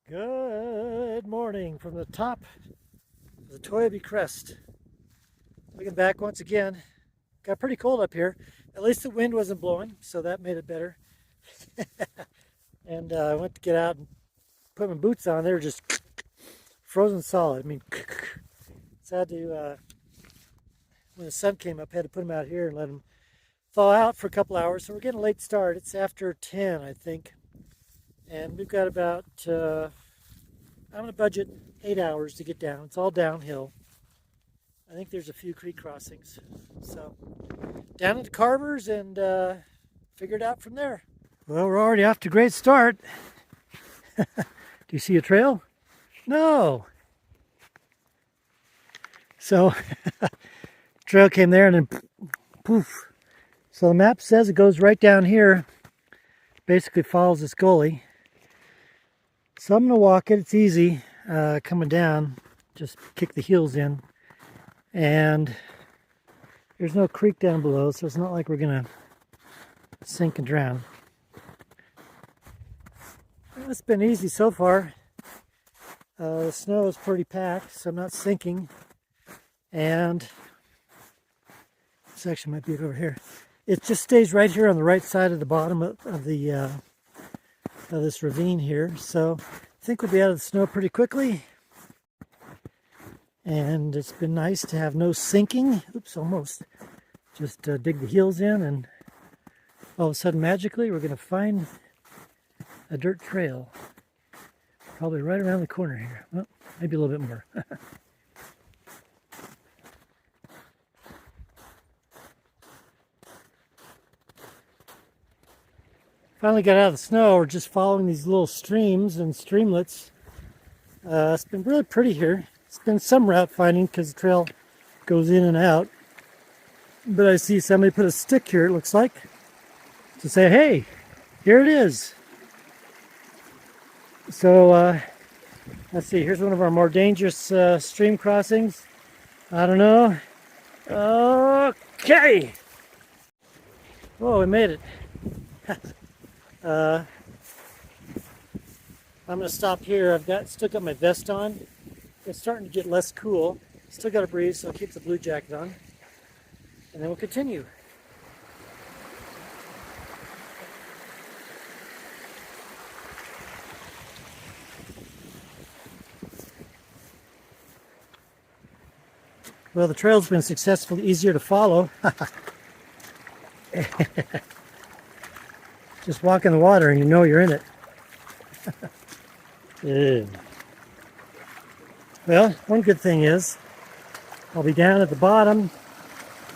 Good morning from the top of the Toyabe Crest. Looking back once again, got pretty cold up here. At least the wind wasn't blowing, so that made it better. And I went to get out and put my boots on. They were just frozen solid. I mean, so I had to, when the sun came up, I had to put them out here and let them thaw out for a couple hours. So we're getting a late start. It's after 10, I think. And we've got about, I'm going to budget 8 hours to get down. It's all downhill. I think there's a few creek crossings. So down into Carver's and figure it out from there. Well, we're already off to a great start. Do you see a trail? No. So trail came there and then poof. So the map says it goes right down here. Basically follows this gully. So I'm going to walk it. It's easy coming down. Just kick the heels in. And there's no creek down below, so it's not like we're going to sink and drown. Well, it's been easy so far. The snow is pretty packed, so I'm not sinking. And this actually might be it over here. It just stays right here on the right side of the bottom of this ravine here. So I think we'll be out of the snow pretty quickly. And it's been nice to have no sinking. Oops, almost. Just dig the heels in and all of a sudden magically we're going to find a dirt trail. Probably right around the corner here. Well, maybe a little bit more. Finally got out of the snow. We're just following these little streams and streamlets. It's been really pretty here. It's been some route finding because the trail goes in and out. But I see somebody put a stick here, it looks like, to say, hey, here it is. So, let's see, here's one of our more dangerous stream crossings. I don't know. Okay. Whoa, we made it. I'm going to stop here. I've still got my vest on. It's starting to get less cool. Still got a breeze, so I'll keep the blue jacket on. And then we'll continue. Well, the trail's been successfully easier to follow. Just walk in the water and you know you're in it. Well, one good thing is I'll be down at the bottom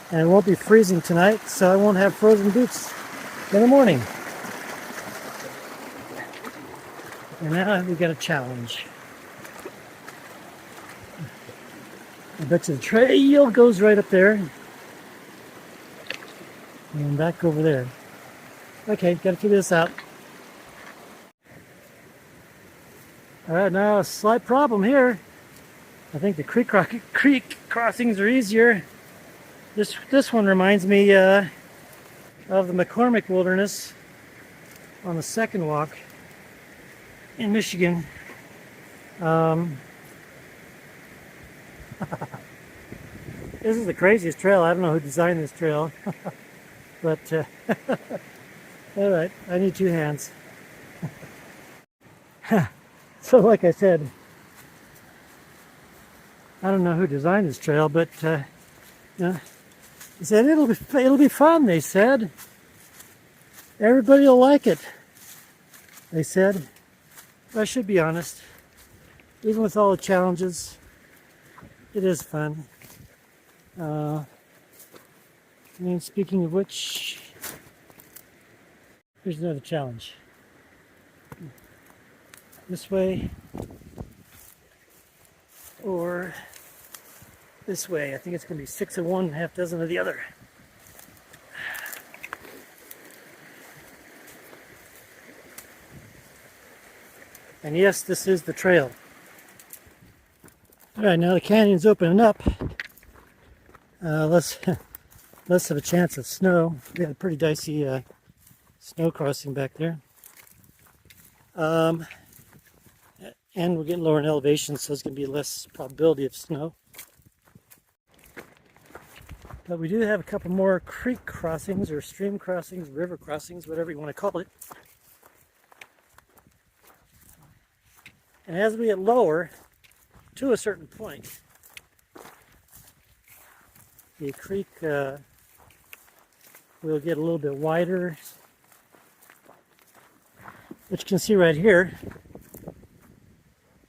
and it won't be freezing tonight, so I won't have frozen boots in the morning. And now we've got a challenge. I bet you the trail goes right up there and back over there. Okay, gotta figure this out. Alright, now a slight problem here. I think the creek crossings are easier. This one reminds me of the McCormick Wilderness on the second walk in Michigan. This is the craziest trail. I don't know who designed this trail. But alright, I need two hands. So like I said, I don't know who designed this trail, but you know, they said it'll be fun. They said everybody will like it. They said, but I should be honest. Even with all the challenges, it is fun. I mean, speaking of which, here's another challenge. This way or this way. I think it's going to be 6 of one, half dozen of the other. And yes, this is the trail. Alright, now the canyon's opening up. Less of a chance of snow. We had a pretty dicey snow crossing back there. And we're getting lower in elevation, so there's going to be less probability of snow. But we do have a couple more creek crossings or stream crossings, river crossings, whatever you want to call it. And as we get lower to a certain point, the creek will get a little bit wider, which you can see right here.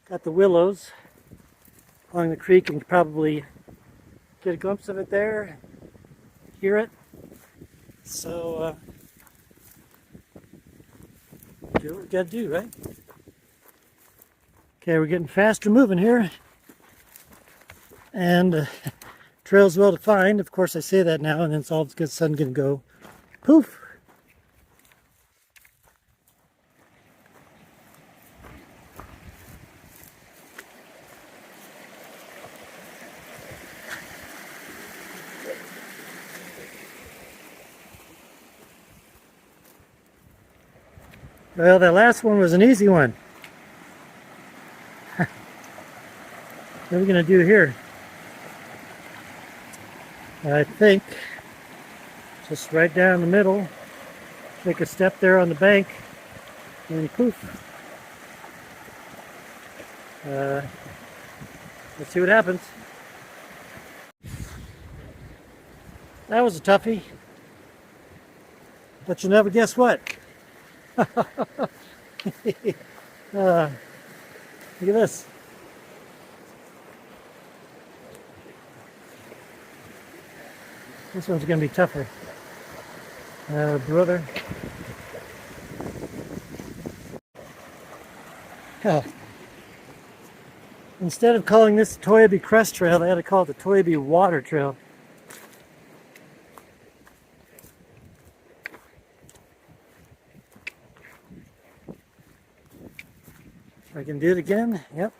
Got the willows along the creek, and you can probably get a glimpse of it there, hear it. So do what we gotta do, right? Okay, we're getting faster moving here, and trail's well defined. Of course, I say that now, and then it's all of a sudden gonna go poof. Well, that last one was an easy one. What are we going to do here? I think just right down the middle, take a step there on the bank, and poof. Let's see what happens. That was a toughie. But you'll never guess what. Look at this. This one's going to be tougher. Brother. Instead of calling this the Toyabe Crest Trail, I had to call it the Toyabe Water Trail. I can do it again. Yep.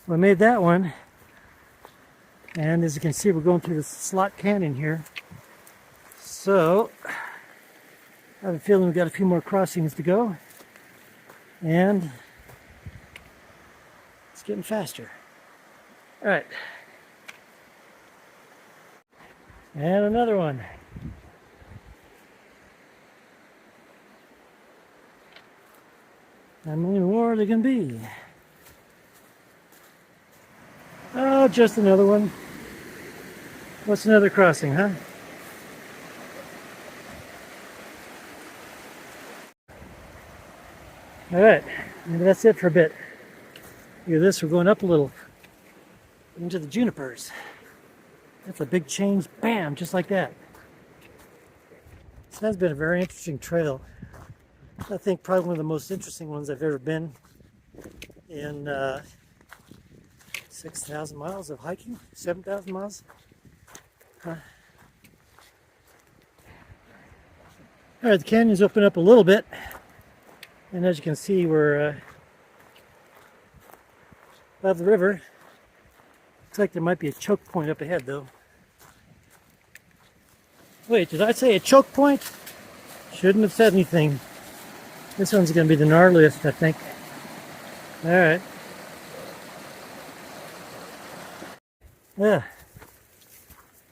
So I made that one, and as you can see, we're going through the slot canyon here. So I have a feeling we've got a few more crossings to go, and it's getting faster. All right. And another one. How many more are there going to be? Oh, just another one. What's another crossing, huh? All right, maybe that's it for a bit. Look at this, we're going up a little into the junipers. That's a big change, bam, just like that. This has been a very interesting trail. I think probably one of the most interesting ones I've ever been in 6,000 miles of hiking, 7,000 miles. All right, the canyons open up a little bit, and as you can see, we're above the river. Looks like there might be a choke point up ahead, though. Wait, did I say a choke point? Shouldn't have said anything. This one's going to be the gnarliest, I think. All right. Yeah.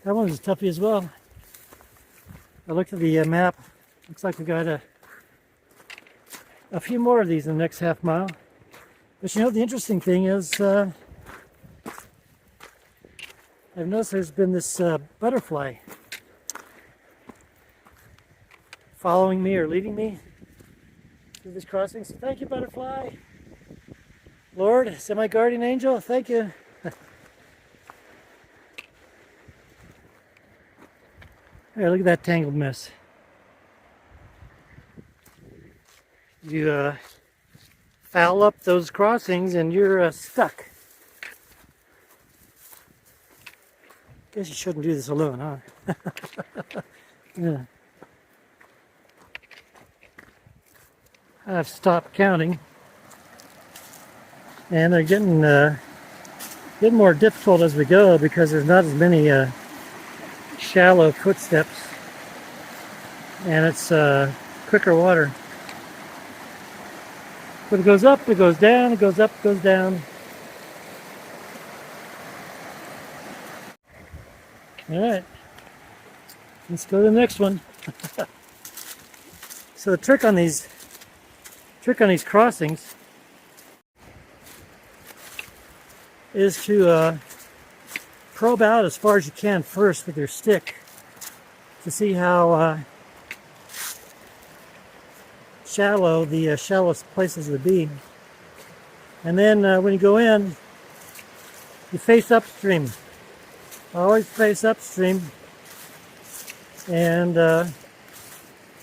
That one's toughy as well. I looked at the map. Looks like we got a few more of these in the next half mile. But you know, the interesting thing is, I've noticed there's been this butterfly following me or leading me through this crossing. So thank you, butterfly. Lord, semi-guardian angel, thank you. Hey, look at that tangled mess. You foul up those crossings and you're stuck. Guess you shouldn't do this alone, huh? Yeah. I've stopped counting, and they're getting more difficult as we go because there's not as many shallow footsteps, and it's quicker water. But it goes up, it goes down, it goes up, it goes down. All right, let's go to the next one. So the trick on these crossings is to probe out as far as you can first with your stick to see how shallow the shallowest places would be. And then when you go in, you face upstream. Always face upstream, and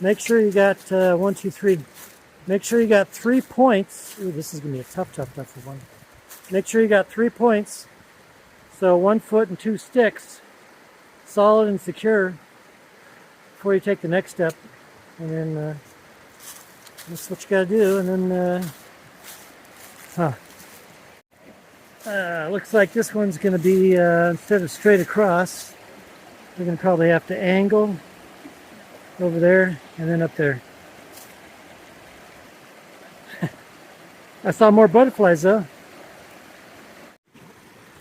make sure you got 1, 2, 3. Make sure you got 3 points. Ooh, this is gonna be a tough one. Make sure you got 3 points. So 1 foot and 2 sticks, solid and secure, before you take the next step. And then that's what you gotta do. And then, looks like this one's gonna be instead of straight across, we're gonna probably have to angle over there and then up there. I saw more butterflies though.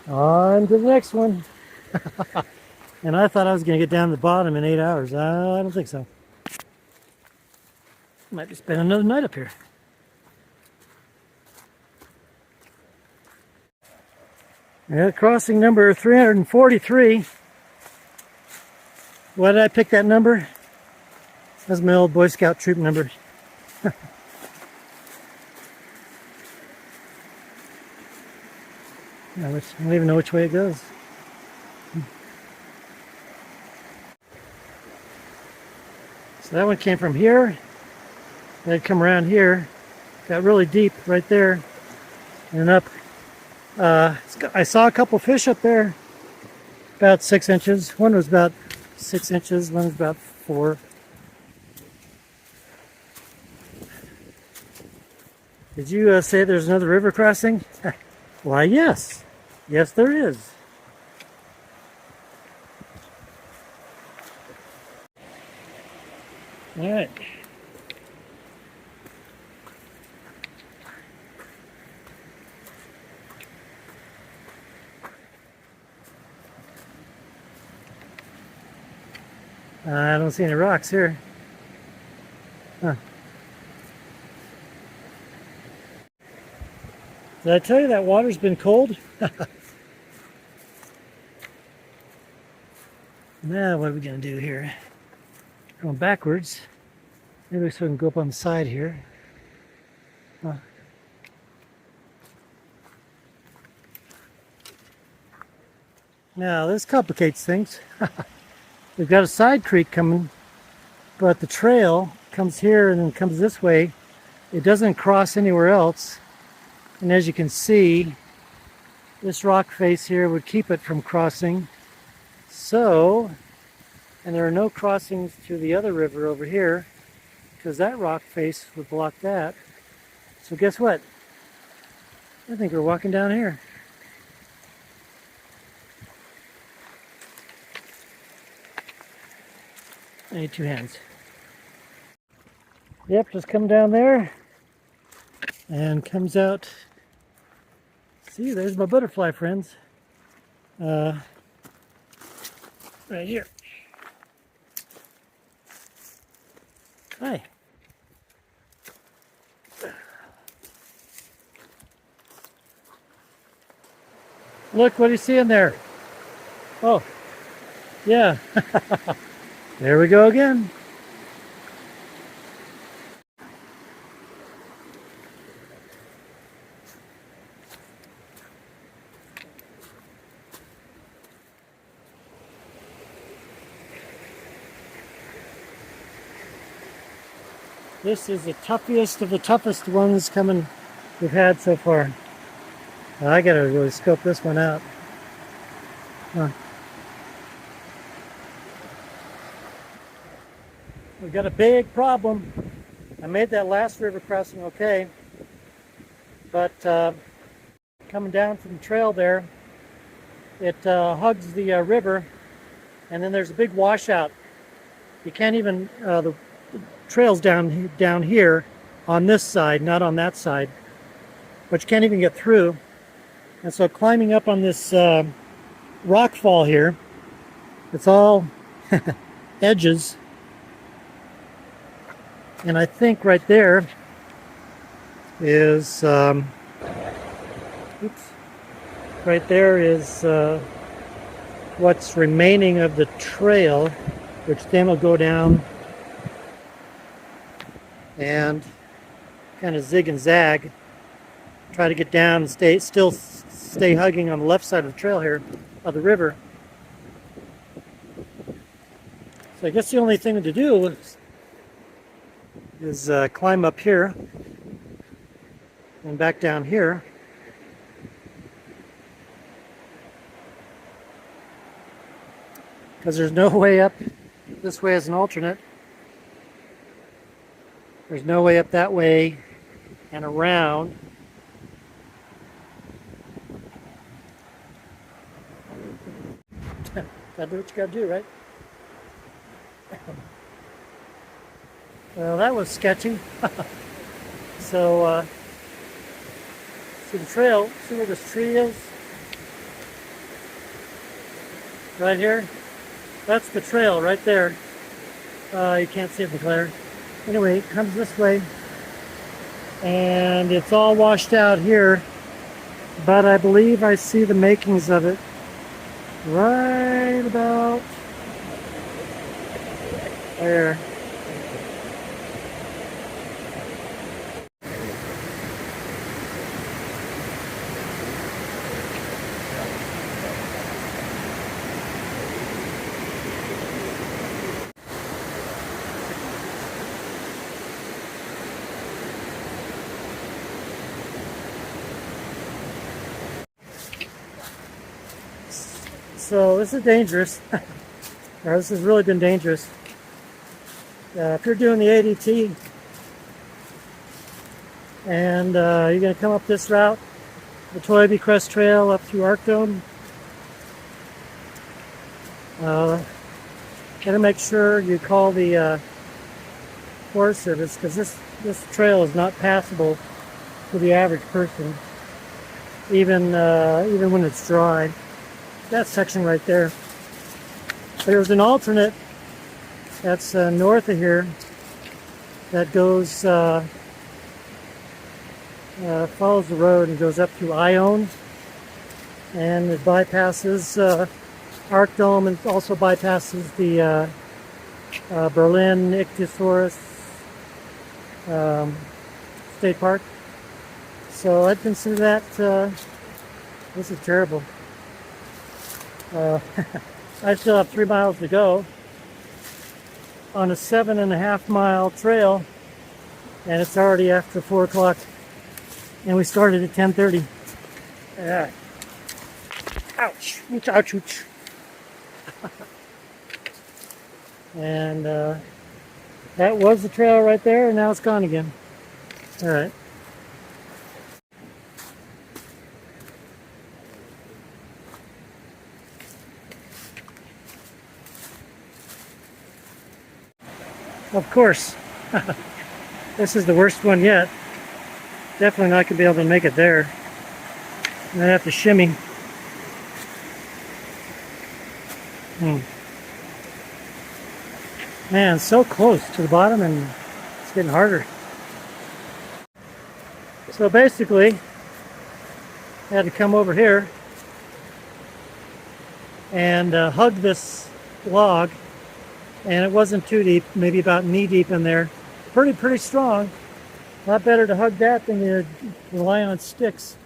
On to the next one. And I thought I was going to get down to the bottom in 8 hours. I don't think so. Might be spending another night up here. Yeah, crossing number 343. Why did I pick that number? That's my old Boy Scout troop number. I don't even know which way it goes. So that one came from here. That'd come around here. Got really deep right there. And up. I saw a couple fish up there. About 6 inches. One was about 6 inches. One was about 4. Did you say there's another river crossing? Why, yes. Yes, there is. All right. I don't see any rocks here. Huh. Did I tell you that water's been cold? Now what are we going to do here? Going backwards. Maybe so we can go up on the side here. Huh. Now this complicates things. We've got a side creek coming, but the trail comes here and then comes this way. It doesn't cross anywhere else. And as you can see, this rock face here would keep it from crossing. So, and there are no crossings to the other river over here because that rock face would block that. So guess what? I think we're walking down here. I need 2 hands. Yep, just come down there and comes out. See, there's my butterfly friends. Right here. Hi. Look, what do you see in there? Oh, yeah. There we go again. This is the toughest of the toughest ones we've had so far. I gotta really scope this one out. Huh. We've got a big problem. I made that last river crossing okay, but coming down from the trail there, it hugs the river And then there's a big washout. You can't even, the trail's down here on this side, not on that side. But you can't even get through. And so climbing up on this rock fall here, it's all edges. And I think right there is, oops, right there is what's remaining of the trail, which then will go down and kind of zig and zag, try to get down and still stay hugging on the left side of the trail here, of the river. So I guess the only thing to do is climb up here and back down here. Because there's no way up this way as an alternate. There's no way up that way and around. Gotta do what you gotta do, right? Well, that was sketchy. So, see the trail, see where this tree is? Right here? That's the trail right there. You can't see it in the glare. Anyway, it comes this way. And it's all washed out here. But I believe I see the makings of it right about there. So this is dangerous. This has really been dangerous. If you're doing the ADT and you're going to come up this route, the Toyabe Crest Trail up through Arcdome, gotta make sure you call the Forest Service, because this trail is not passable for the average person, even when it's dry. That section right there. There's an alternate that's north of here that goes follows the road and goes up through Ione, and it bypasses Arcdome and also bypasses the Berlin Ichthyosaurus State Park. So I'd consider that this is terrible. I still have 3 miles to go on a 7.5 mile trail, and it's already after 4 o'clock, and we started at 10:30. Ouch! Ouch! Ouch! Ouch! And that was the trail right there, and now it's gone again. All right. Of course, this is the worst one yet. Definitely not going to be able to make it there. I'm going to have to shimmy. Man, so close to the bottom, and it's getting harder. So basically, I had to come over here and hug this log. And it wasn't too deep, maybe about knee deep in there. Pretty strong. A lot better to hug that than to rely on sticks.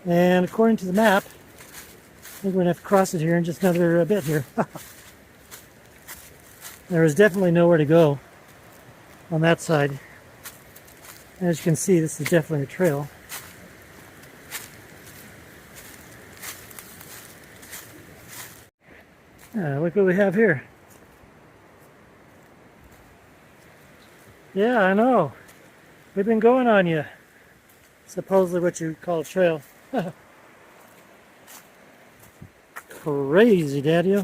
And according to the map, I think we're gonna have to cross it here in just another bit here. There is definitely nowhere to go on that side. As you can see, this is definitely a trail. Look what we have here. Yeah, I know. We've been going on you. Supposedly what you call a trail. crazy, Daddy.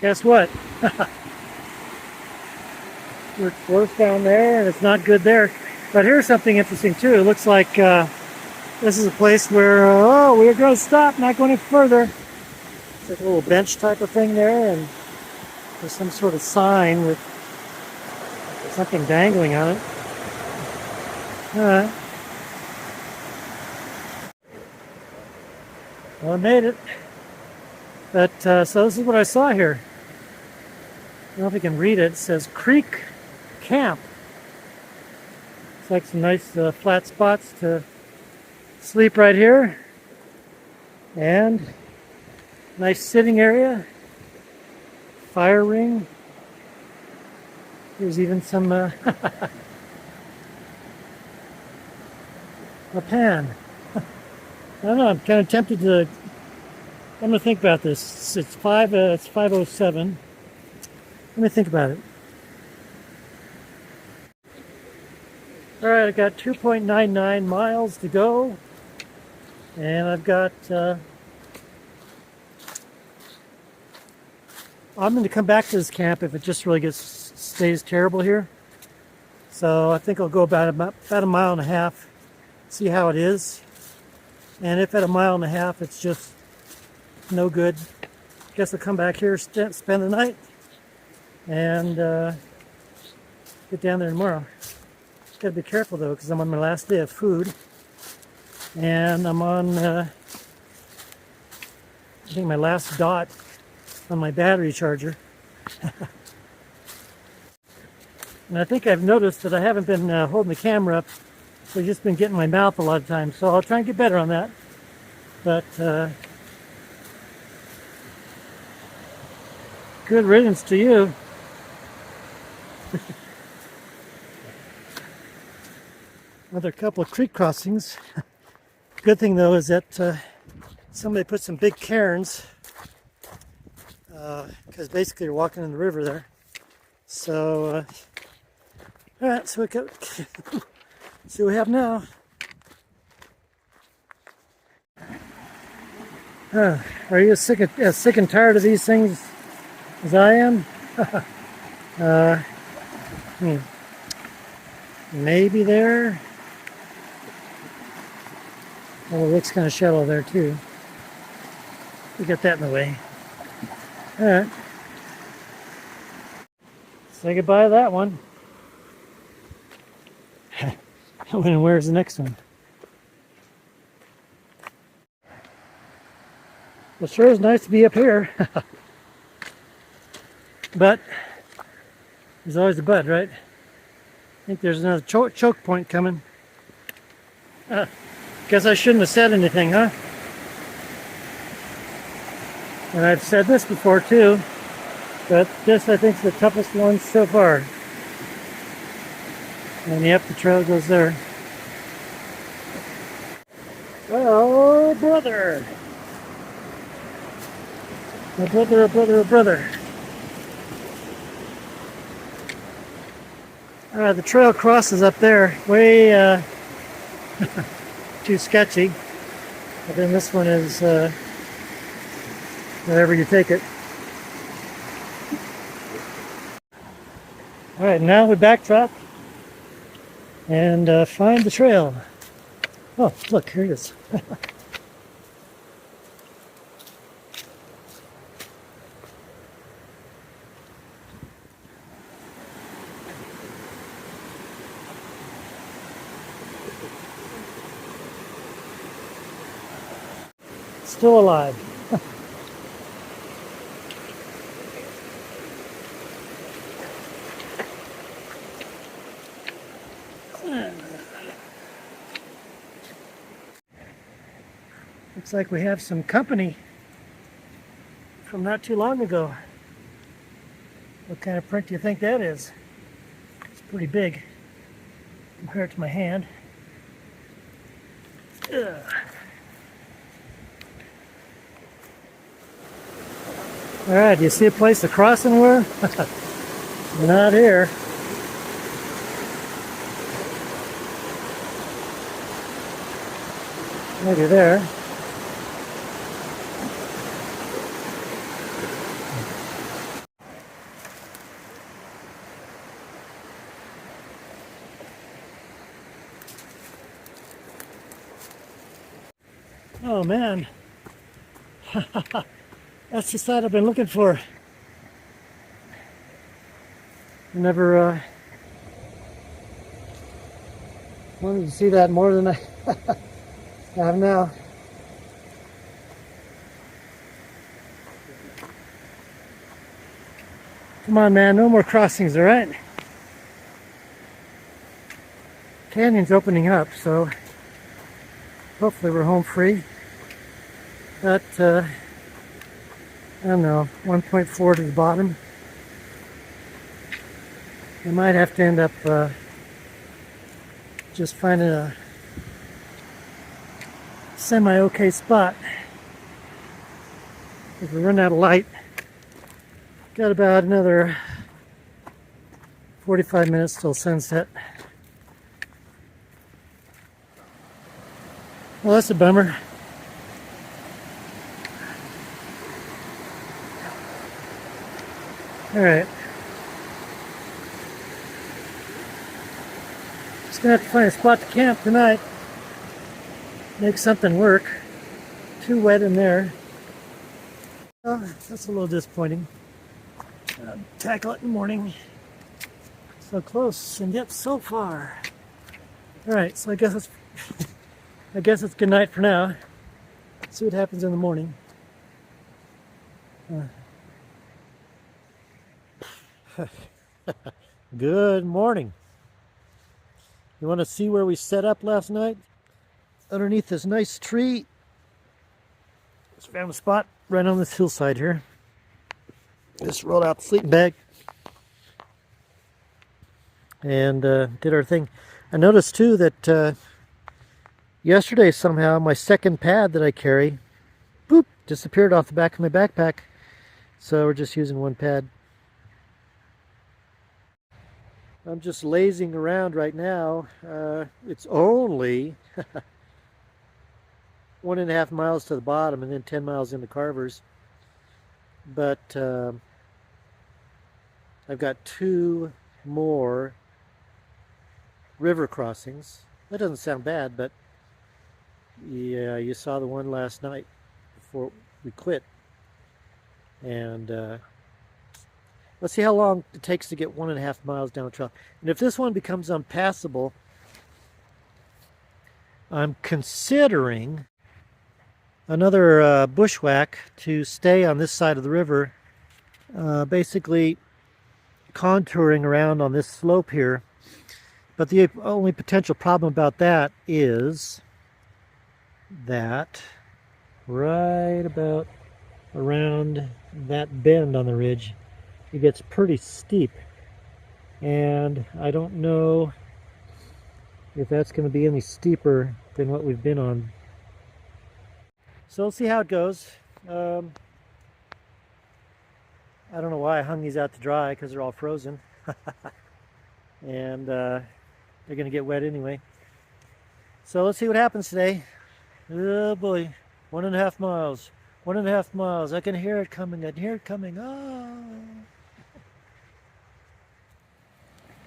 Guess what? We're worse down there, and it's not good there. But here's something interesting too. It looks like this is a place where oh, we're going to stop, not going any further. It's like a little bench type of thing there, and there's some sort of sign with something dangling on it. Well, I made it. But so this is what I saw here. I don't know if you can read it. It says Creek Camp. It's like some nice flat spots to sleep right here. And nice sitting area. Fire ring. There's even some a pan. I don't know, I'm kind of tempted to, I'm going to think about this. It's 5:07. Let me think about it. All right, I got 2.99 miles to go. And I've got, I'm going to come back to this camp if it just really stays terrible here. So I think I'll go about a mile and a half, see how it is. And if at a mile and a half it's just no good, guess I'll come back here, spend the night, and get down there tomorrow. Gotta be careful though, because I'm on my last day of food, and I'm on I think my last dot on my battery charger. And I think I've noticed that I haven't been holding the camera up, so I've just been getting my mouth a lot of times. So I'll try and get better on that. But good riddance to you. Another couple of creek crossings. Good thing though is that somebody put some big cairns, because basically you're walking in the river there. So all right, so we go. See what we have now. Are you as sick and tired of these things as I am? Maybe there. Oh, it looks kind of shallow there too. We got that in the way. All right. Say goodbye to that one. And where's the next one? Well, sure is nice to be up here. But there's always a but, right? I think there's another choke point coming. Guess I shouldn't have said anything, huh? And I've said this before too, but this I think is the toughest one so far. And yep, the trail goes there. Oh, brother! A brother, a brother, a brother. The trail crosses up there, way too sketchy. But then this one is wherever you take it. All right, now we backtrack and find the trail. Oh, look, here it is. Still alive. Looks like we have some company from not too long ago. What kind of print do you think that is? It's pretty big compared to my hand. Ugh. All right, do you see a place to cross anywhere? Not here. Maybe there. Oh man, that's the side I've been looking for. Never wanted to see that more than I have now. Come on, man, no more crossings, all right? Canyon's opening up, so hopefully we're home free. But, I don't know, 1.4 to the bottom. We might have to end up just finding a semi-okay spot. If we run out of light, got about another 45 minutes till sunset. Well, that's a bummer. All right. Just gonna have to find a spot to camp tonight. Make something work. Too wet in there. Oh, that's a little disappointing. Tackle it in the morning. So close and yet so far. All right, so I guess it's good night for now. See what happens in the morning. Good morning. You want to see where we set up last night? Underneath this nice tree. Just found a spot right on this hillside here. Just rolled out the sleeping bag and did our thing. I noticed too that yesterday somehow my second pad that I carry, boop, disappeared off the back of my backpack. So we're just using one pad. I'm just lazing around right now. It's only 1.5 miles to the bottom and then 10 miles into Carver's. But I've got 2 more river crossings. That doesn't sound bad, but yeah, you saw the one last night before we quit. And let's see how long it takes to get 1.5 miles down the trail. And if this one becomes unpassable, I'm considering another bushwhack to stay on this side of the river, basically contouring around on this slope here. But the only potential problem about that is that right about around that bend on the ridge, it gets pretty steep, and I don't know if that's going to be any steeper than what we've been on. So we'll see how it goes. I don't know why I hung these out to dry, because they're all frozen. And they're going to get wet anyway. So let's see what happens today. Oh boy, 1.5 miles. 1.5 miles. I can hear it coming. I can hear it coming. Oh.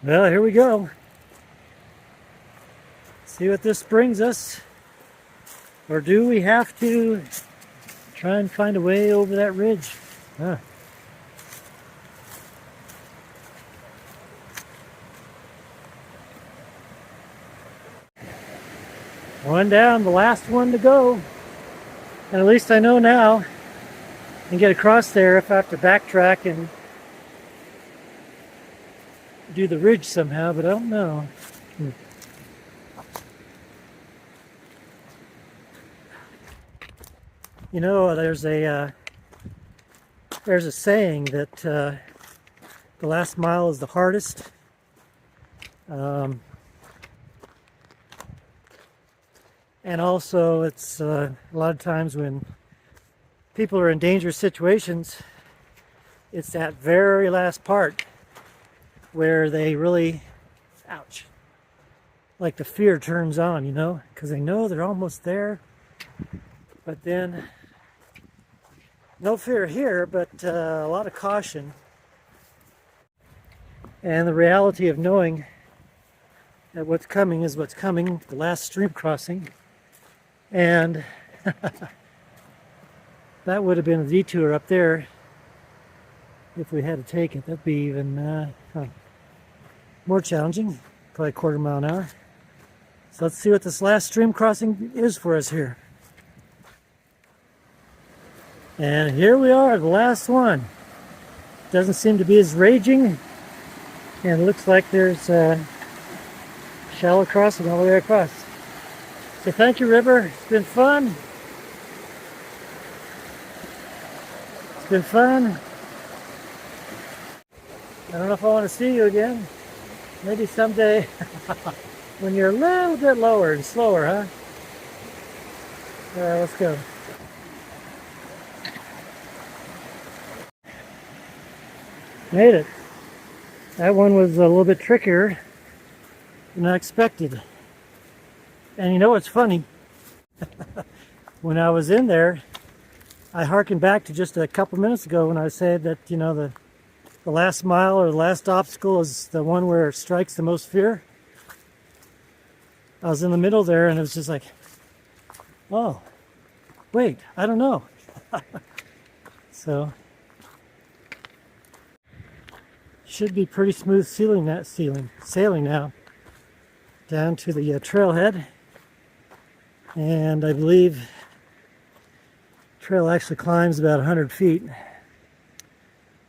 Well, here we go. See what this brings us. Or do we have to try and find a way over that ridge? Huh. One down, the last one to go. And at least I know now I can get across there if I have to backtrack and do the ridge somehow, but I don't know. You know, there's a saying that the last mile is the hardest. And also, it's a lot of times when people are in dangerous situations, it's that very last part where they really, ouch, like the fear turns on, you know, because they know they're almost there. But then, no fear here, but a lot of caution. And the reality of knowing that what's coming is what's coming, the last stream crossing. And That would have been a detour up there if we had to take it. That'd be even more challenging, probably a quarter-mile an hour. So let's see what this last stream crossing is for us here. And here we are, the last one. Doesn't seem to be as raging, and it looks like there's a shallow crossing all the way across. So thank you, river. It's been fun. It's been fun. I don't know if I want to see you again. Maybe someday when you're a little bit lower and slower, huh? All right, let's go. Made it. That one was a little bit trickier than I expected. And you know what's funny? When I was in there, I harkened back to just a couple minutes ago when I said that, you know, the last mile or the last obstacle is the one where it strikes the most fear. I was in the middle there and it was just like, oh, wait, I don't know. So, should be pretty smooth sailing now down to the trailhead. And I believe the trail actually climbs about 100 feet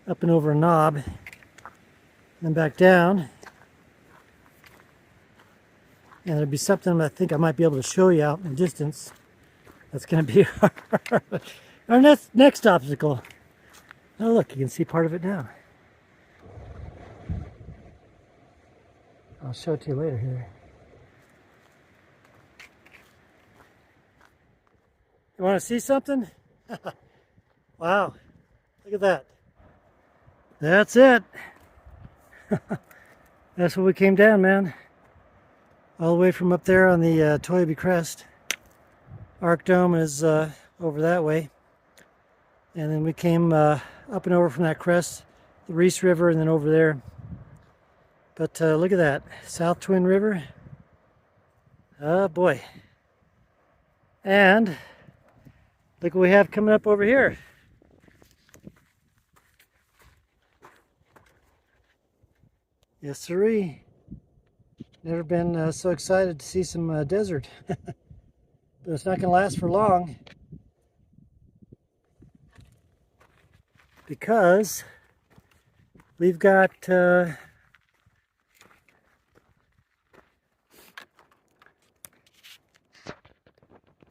up and over a knob, and then back down. And there'll be something I think I might be able to show you out in the distance. That's going to be our next obstacle. Oh, look, you can see part of it now. I'll show it to you later here. You want to see something? Wow, look at that. That's it. That's what we came down, man. All the way from up there on the Toyabe Crest. Arc Dome is over that way. And then we came up and over from that crest, the Reese River, and then over there. But look at that, South Twin River. Oh boy. And look what we have coming up over here. Yes, sirree. Never been so excited to see some desert. But it's not going to last for long. Because we've got the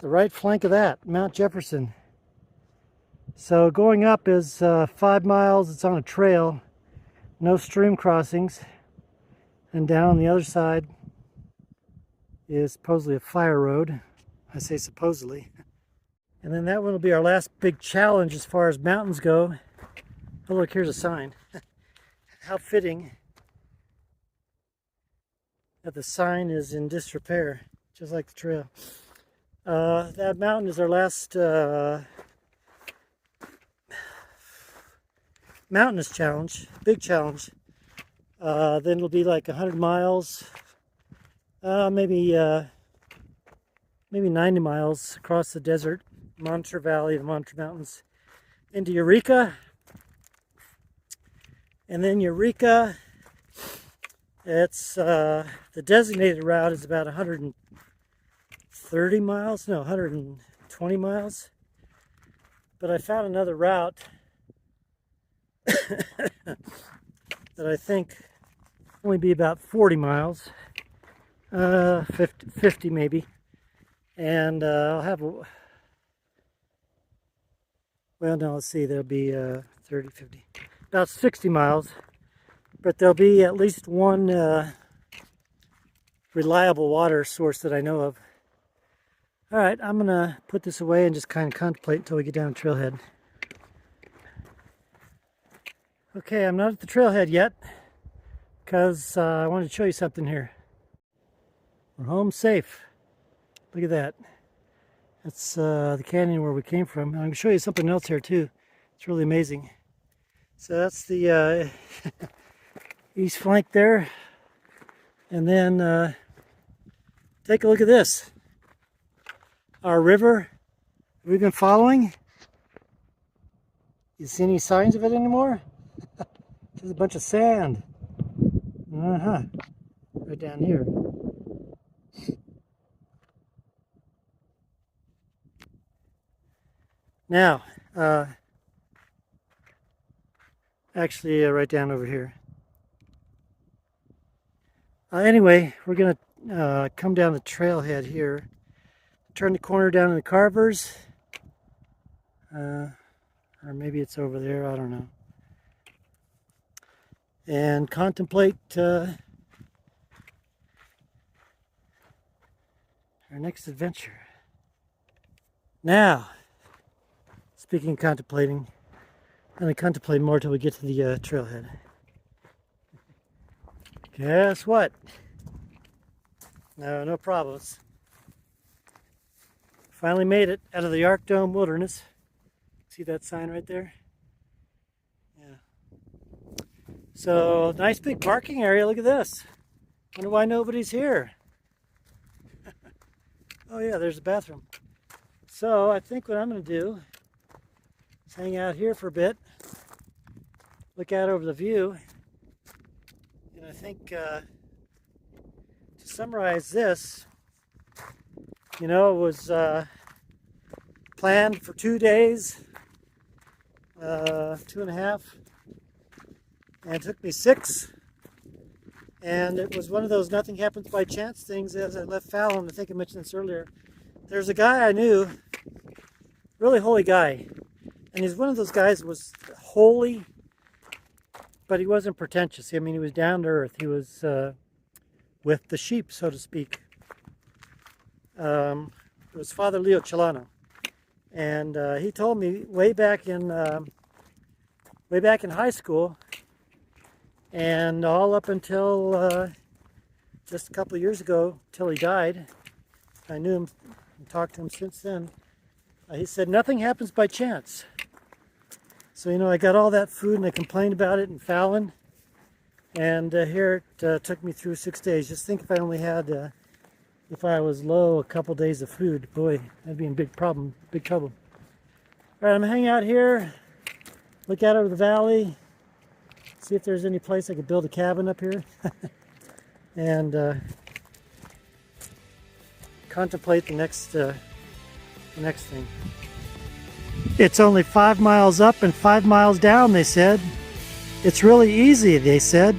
right flank of that, Mount Jefferson. So going up is 5 miles. It's on a trail, no stream crossings. And down on the other side is supposedly a fire road. I say supposedly. And then that one will be our last big challenge as far as mountains go. Oh look, here's a sign. How fitting that the sign is in disrepair, just like the trail. That mountain is our last mountainous challenge, big challenge. Then it'll be like 100 miles, maybe 90 miles across the desert, Monterey Valley, the Monterey Mountains, into Eureka. And then Eureka, it's the designated route is about 130 miles, no, 120 miles. But I found another route that I think only be about 40 miles, 50 maybe. And I'll have, well, no, let's see, there'll be 30, 50, about 60 miles. But there'll be at least one reliable water source that I know of. All right, I'm gonna put this away and just kind of contemplate until we get down the trailhead. Okay, I'm not at the trailhead yet because I wanted to show you something here. We're home safe. Look at that. That's the canyon where we came from. I'm going to show you something else here too. It's really amazing. So that's the east flank there. And then take a look at this. Our river we've been following. You see any signs of it anymore? There's a bunch of sand. Right down here. Now, actually right down over here. Anyway, we're going to come down the trailhead here. Turn the corner down in the Carvers. Or maybe it's over there, I don't know. And contemplate our next adventure. Now, speaking of contemplating, I'm going to contemplate more till we get to the trailhead. Guess what? No problems. Finally made it out of the Arc Dome Wilderness. See that sign right there? Yeah. So, nice big parking area. Look at this. Wonder why nobody's here. Oh yeah, there's the bathroom. So, I think what I'm going to do is hang out here for a bit. Look out over the view. And I think to summarize this, you know, it was planned for 2 days, 2.5, and it took me 6. And it was one of those nothing happens by chance things. As I left Fallon, I think I mentioned this earlier, there's a guy I knew, really holy guy, and he's one of those guys who was holy, but he wasn't pretentious. I mean, he was down to earth. He was with the sheep, so to speak. It was Father Leo Chilano, and he told me way back in high school, and all up until just a couple of years ago, till he died. I knew him and talked to him since then. He said nothing happens by chance. So, you know, I got all that food and I complained about it in Fallon, and here it took me through 6 days. Just think if I only had if I was low a couple days of food, boy, that'd be in big trouble. All right, I'm hanging out here, look out over the valley, see if there's any place I could build a cabin up here, and contemplate the next thing. It's only 5 miles up and 5 miles down, they said. It's really easy, they said.